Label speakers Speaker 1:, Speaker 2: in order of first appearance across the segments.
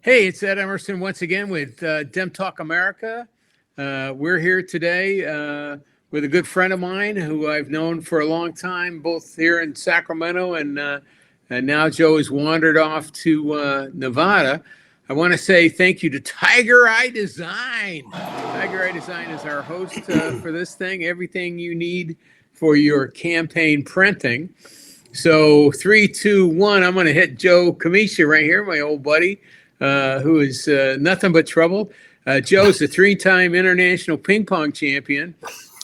Speaker 1: Hey, it's Ed Emerson once again with Dem Talk America. We're here today with a good friend of mine who I've known for a long time, both here in Sacramento and now Joe has wandered off to Nevada. I want to say thank you to Tiger Eye Design. Tiger Eye Design is our host for this thing. Everything you need for your campaign printing. So 3, 2, 1. I'm going to hit Joe Camicia right here, my old buddy, who is nothing but trouble. Joe's a 3-time international ping pong champion,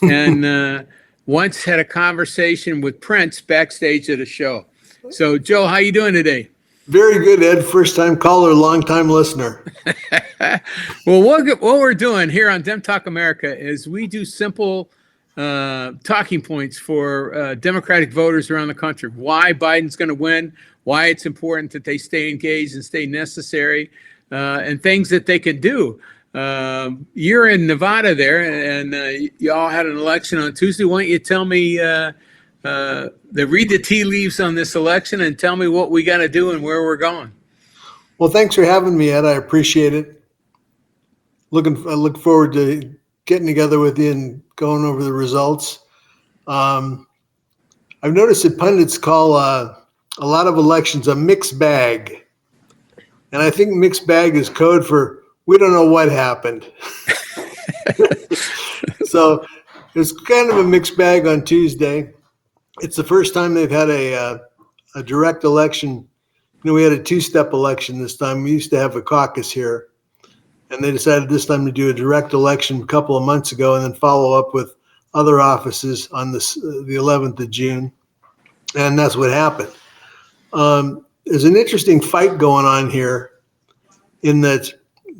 Speaker 1: and once had a conversation with Prince backstage at a show. So, Joe, how you doing today?
Speaker 2: Very good, Ed. First-time caller, long-time listener.
Speaker 1: Well, what we're doing here on Dem Talk America is we do simple talking points for Democratic voters around the country. Why Biden's going to win, why it's important that they stay engaged and stay necessary, and things that they can do. You're in Nevada there, and you all had an election on Tuesday. Why don't you tell me, read the tea leaves on this election and tell me what we got to do and where we're going.
Speaker 2: Well, thanks for having me, Ed. I appreciate it. I look forward to getting together with you and going over the results. I've noticed that pundits call a lot of elections a mixed bag. And I think mixed bag is code for we don't know what happened. So it's kind of a mixed bag on Tuesday. It's the first time they've had a direct election. You know, we had a 2-step election this time. We used to have a caucus here. And they decided this time to do a direct election a couple of months ago and then follow up with other offices on the 11th of June. And that's what happened. There's an interesting fight going on here in that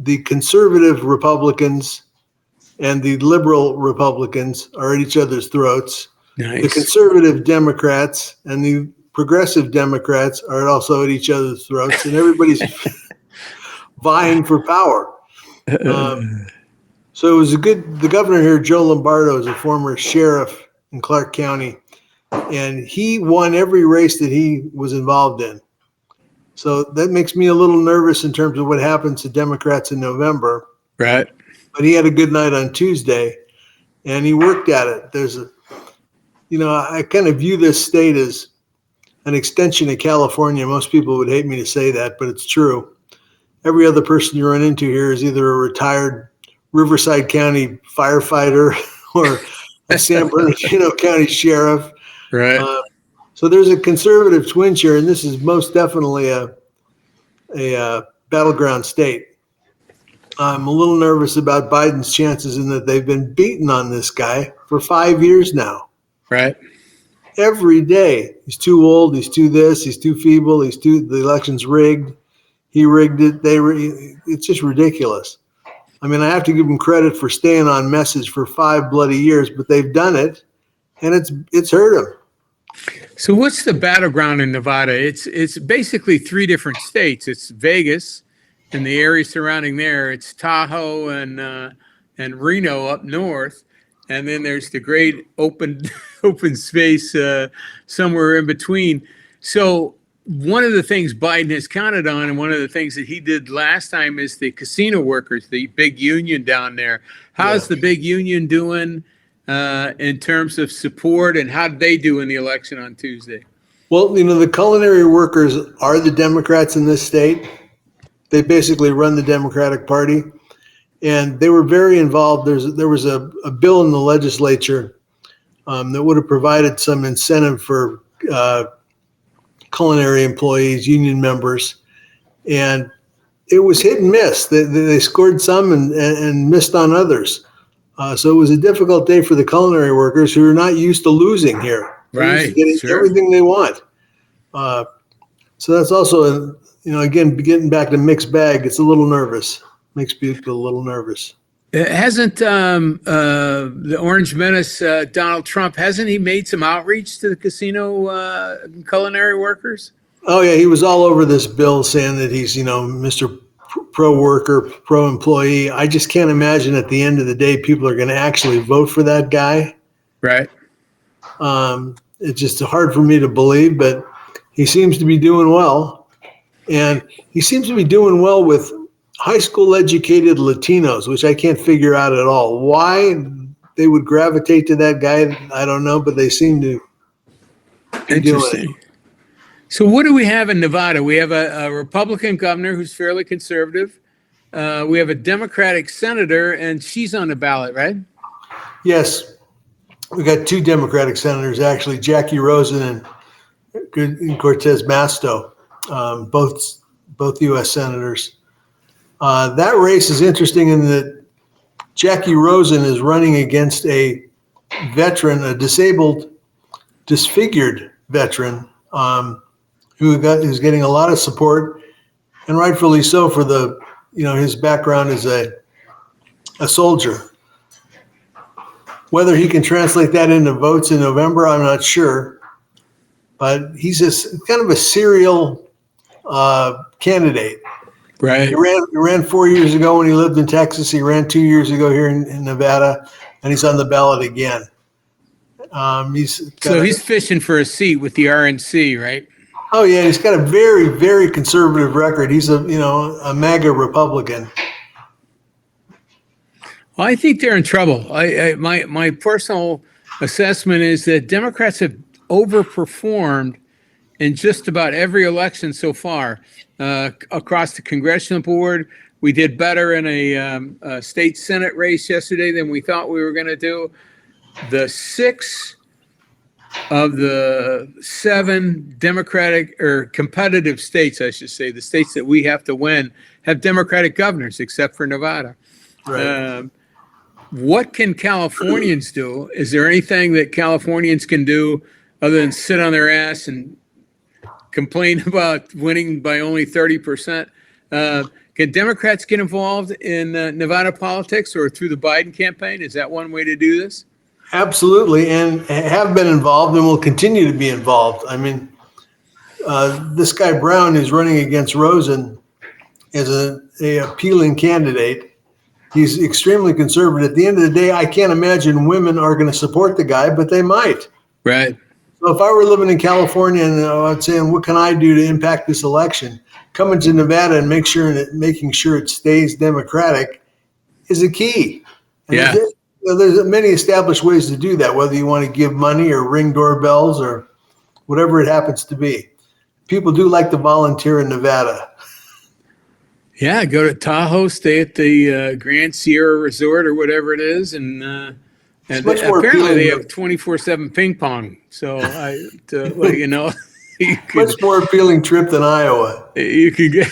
Speaker 2: the conservative Republicans and the liberal Republicans are at each other's throats.
Speaker 1: Nice.
Speaker 2: The conservative Democrats and the progressive Democrats are also at each other's throats, and everybody's vying for power. So it was the governor here, Joe Lombardo, is a former sheriff in Clark County, and he won every race that he was involved in. So that makes me a little nervous in terms of what happens to Democrats in November.
Speaker 1: Right.
Speaker 2: But he had a good night on Tuesday, and he worked at it. I kind of view this state as an extension of California. Most people would hate me to say that, but it's true. Every other person you run into here is either a retired Riverside County firefighter or a San Bernardino County sheriff.
Speaker 1: Right.
Speaker 2: So there's a conservative twinge here, and this is most definitely a battleground state. I'm a little nervous about Biden's chances in that they've been beaten on this guy for 5 years now.
Speaker 1: Right.
Speaker 2: Every day. He's too old. He's too this. He's too feeble. The election's rigged. He rigged it. It's just ridiculous. I mean, I have to give him credit for staying on message for 5 bloody years, but they've done it, and it's hurt him.
Speaker 1: So what's the battleground in Nevada? It's basically 3 different states. It's Vegas and the area surrounding there. It's Tahoe and Reno up north, and then there's the great open space somewhere in between. So one of the things Biden has counted on, and one of the things that he did last time, is the casino workers, the big union down there. How's the big union doing in terms of support, and how did they do in the election on Tuesday?
Speaker 2: Well, the culinary workers are the Democrats in this state. They basically run the Democratic Party, and they were very involved. There was a bill in the legislature that would have provided some incentive for culinary employees, union members, and it was hit and miss. They scored some and missed on others. So it was a difficult day for the culinary workers who are not used to losing here.
Speaker 1: Right.
Speaker 2: Getting everything they want. So that's also, again, getting back to mixed bag, it's a little nervous. Makes people a little nervous.
Speaker 1: Hasn't the Orange Menace, Donald Trump, hasn't he made some outreach to the casino culinary workers?
Speaker 2: Oh, yeah. He was all over this bill saying that he's, Mr. Pro-worker, pro-employee. I just can't imagine at the end of the day people are going to actually vote for that guy.
Speaker 1: Right.
Speaker 2: It's just hard for me to believe, but he seems to be doing well. And he seems to be doing well with high school educated Latinos, which I can't figure out at all. Why they would gravitate to that guy, I don't know, but they seem to be doing it.
Speaker 1: Interesting. So what do we have in Nevada? We have a Republican governor who's fairly conservative. We have a Democratic senator, and she's on the ballot, right?
Speaker 2: Yes. We got two Democratic senators, actually, Jackie Rosen and Cortez Masto, both U.S. senators. That race is interesting in that Jackie Rosen is running against a veteran, a disabled, disfigured veteran, who's getting a lot of support, and rightfully so for his background as a soldier. Whether he can translate that into votes in November, I'm not sure, but he's kind of a serial candidate.
Speaker 1: Right.
Speaker 2: He ran 4 years ago when he lived in Texas. He ran 2 years ago here in Nevada, and he's on the ballot again. He's
Speaker 1: fishing for a seat with the RNC, right?
Speaker 2: Oh yeah, he's got a very, very conservative record. He's a MAGA Republican.
Speaker 1: Well, I think they're in trouble. My personal assessment is that Democrats have overperformed in just about every election so far across the congressional board. We did better in a state Senate race yesterday than we thought we were going to do. The 6 of the 7 Democratic or competitive states, I should say, the states that we have to win, have Democratic governors, except for Nevada.
Speaker 2: Right.
Speaker 1: What can Californians do? Is there anything that Californians can do other than sit on their ass and complain about winning by only 30%? Can Democrats get involved in Nevada politics or through the Biden campaign? Is that one way to do this?
Speaker 2: Absolutely, and have been involved and will continue to be involved. I mean, this guy Brown, who's running against Rosen, is a appealing candidate. He's extremely conservative. At the end of the day, I can't imagine women are going to support the guy, but they might.
Speaker 1: Right.
Speaker 2: So if I were living in California and I'd say, what can I do to impact this election? Coming to Nevada and making sure it stays Democratic is a key. And
Speaker 1: yeah.
Speaker 2: There's many established ways to do that, whether you want to give money or ring doorbells or whatever it happens to be. People do like to volunteer in Nevada.
Speaker 1: Yeah, go to Tahoe, stay at the Grand Sierra Resort or whatever it is, and apparently they have 24/7 ping pong. So to let you know,
Speaker 2: much more appealing trip than Iowa.
Speaker 1: You could get.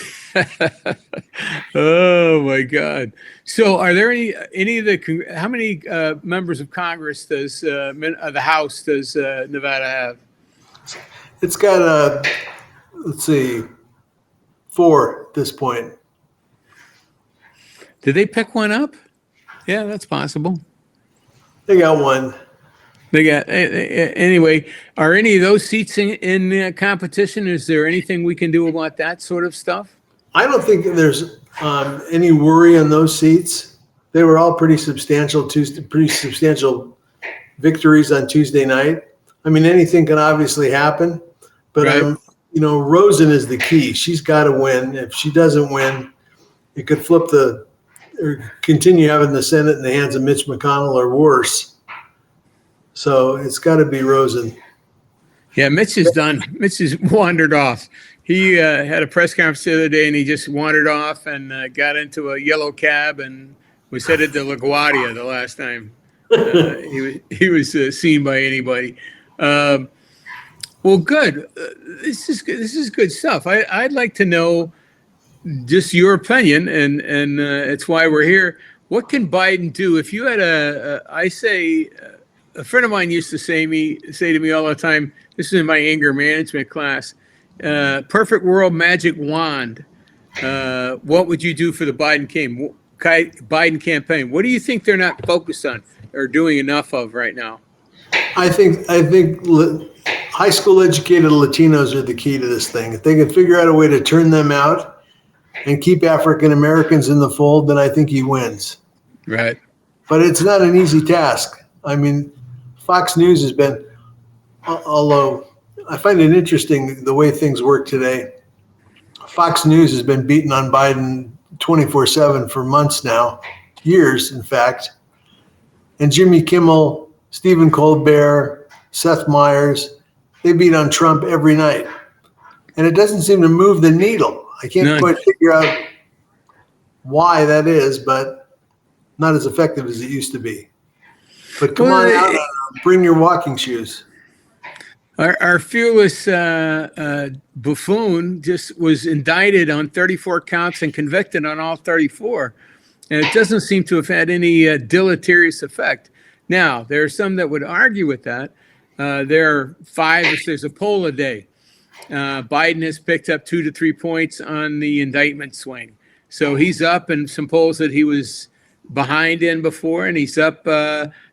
Speaker 1: Oh my God! So, are there any of the how many members of Congress does the House does Nevada have?
Speaker 2: It's got let's see, 4 at this point.
Speaker 1: Did they pick one up? Yeah, that's possible.
Speaker 2: They got one.
Speaker 1: They got anyway. Are any of those seats in competition? Is there anything we can do about that sort of stuff?
Speaker 2: I don't think there's any worry on those seats. They were all pretty substantial victories on Tuesday night. I mean, anything can obviously happen, but
Speaker 1: right.
Speaker 2: Rosen is the key. She's got to win. If she doesn't win, it could flip or continue having the Senate in the hands of Mitch McConnell or worse. So it's got to be Rosen.
Speaker 1: Yeah, Mitch is done. Mitch has wandered off. He had a press conference the other day, and he just wandered off and got into a yellow cab and was headed to LaGuardia the last time he was seen by anybody. Well, good. This is good stuff. I'd like to know just your opinion, and it's why we're here. What can Biden do? If you had a friend of mine used to say to me all the time, this is in my anger management class, perfect world magic wand. What would you do for the Biden campaign? What do you think they're not focused on or doing enough of right now?
Speaker 2: I think high school educated Latinos are the key to this thing. If they can figure out a way to turn them out and keep African Americans in the fold, then I think he wins.
Speaker 1: Right.
Speaker 2: But it's not an easy task. I mean, Fox News has been, although I find it interesting the way things work today, Fox News has been beating on Biden 24/7 for months now, years, in fact. And Jimmy Kimmel, Stephen Colbert, Seth Meyers, they beat on Trump every night. And it doesn't seem to move the needle. I can't quite figure out why that is, but not as effective as it used to be. But come on out and bring your walking shoes.
Speaker 1: Our fearless buffoon just was indicted on 34 counts and convicted on all 34. And it doesn't seem to have had any deleterious effect. Now, there are some that would argue with that. There are there's a poll a day. Biden has picked up 2 to 3 points on the indictment swing. So he's up in some polls that he was behind in before, and he's up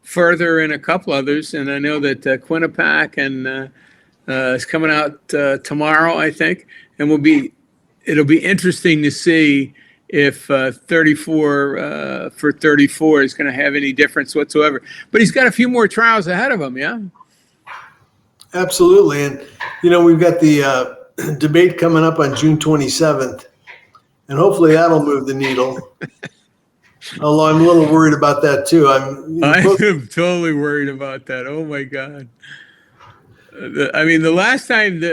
Speaker 1: further in a couple others. And I know that Quinnipiac and is coming out tomorrow, I think, and it'll be interesting to see if 34 for 34 is going to have any difference whatsoever. But he's got a few more trials ahead of him, yeah?
Speaker 2: Absolutely. And, we've got the debate coming up on June 27th, and hopefully that'll move the needle. Although I'm a little worried about that, too. I'm
Speaker 1: totally worried about that. Oh, my God. The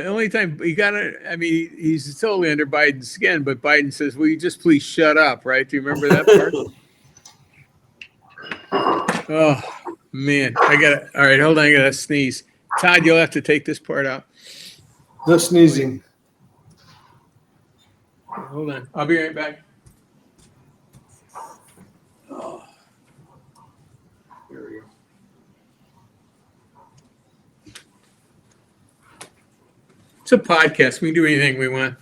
Speaker 1: only time he got it, he's totally under Biden's skin, but Biden says, will you just please shut up, right? Do you remember that part? Oh, man. All right, hold on, I got to sneeze. Todd, you'll have to take this part out.
Speaker 2: No sneezing.
Speaker 1: Hold on. I'll be right back. Oh. There we go. It's a podcast. We can do anything we want.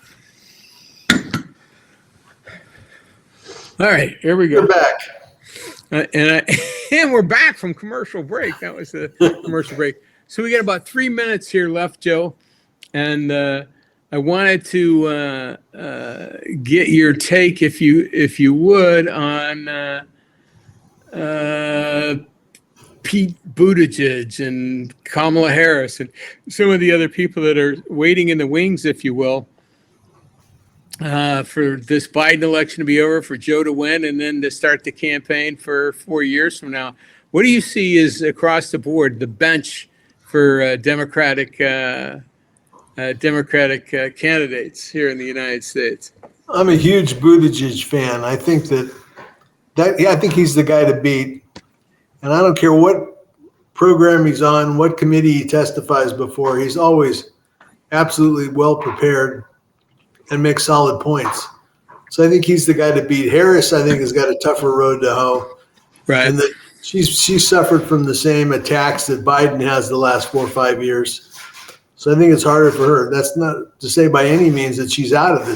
Speaker 1: All right, here we go.
Speaker 2: We're back.
Speaker 1: And we're back from commercial break. That was the commercial break. So we got about 3 minutes here left, Joe. And I wanted to get your take, if you would, on Pete Buttigieg and Kamala Harris and some of the other people that are waiting in the wings, if you will, for this Biden election to be over, for Joe to win, and then to start the campaign for 4 years from now. What do you see as across the board, the bench for Democratic candidates here in the United States?
Speaker 2: I'm a huge Buttigieg fan. I think I think he's the guy to beat. And I don't care what program he's on, what committee he testifies before, he's always absolutely well prepared and makes solid points. So I think he's the guy to beat. Harris, I think, has got a tougher road to hoe.
Speaker 1: Right.
Speaker 2: And that she's suffered from the same attacks that Biden has the last 4 or 5 years. So I think it's harder for her. That's not to say by any means that she's out of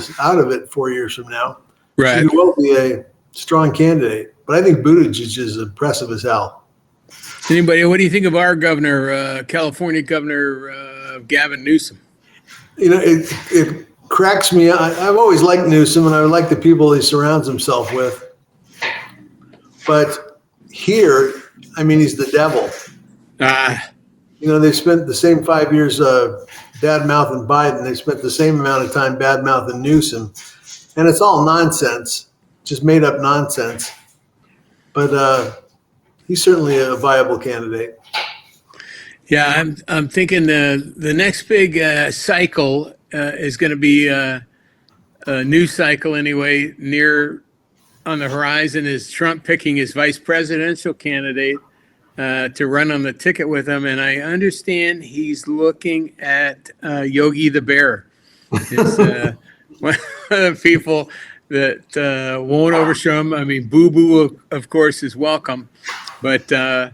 Speaker 2: it 4 years from now.
Speaker 1: Right.
Speaker 2: She will be a strong candidate. But I think Buttigieg is impressive as hell.
Speaker 1: Anybody, what do you think of our governor, California Governor Gavin Newsom?
Speaker 2: It cracks me. I've always liked Newsom, and I like the people he surrounds himself with. But here, he's the devil. They spent the same 5 years bad-mouthing Biden. They spent the same amount of time bad-mouthing Newsom. And it's all nonsense, just made-up nonsense. But he's certainly a viable candidate.
Speaker 1: Yeah, I'm thinking the next big cycle is going to be a news cycle anyway. Near on the horizon is Trump picking his vice presidential candidate to run on the ticket with him, and I understand he's looking at Yogi the Bear. It's one of the people that won't overshow him. Boo Boo, of course, is welcome, but I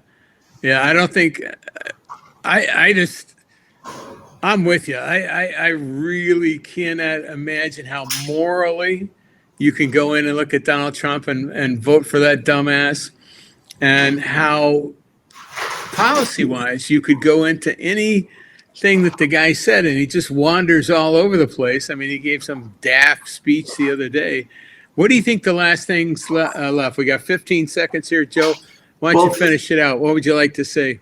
Speaker 1: don't think. I'm with you. I really cannot imagine how morally you can go in and look at Donald Trump and vote for that dumbass, and how policy-wise you could go into anything that the guy said, and he just wanders all over the place. He gave some daft speech the other day. What do you think the last thing's left? We got 15 seconds here, Joe. Why don't you finish it out? What would you like to say?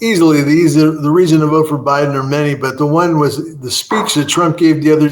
Speaker 2: Easily, the reason to vote for Biden are many, but the one was the speech that Trump gave the other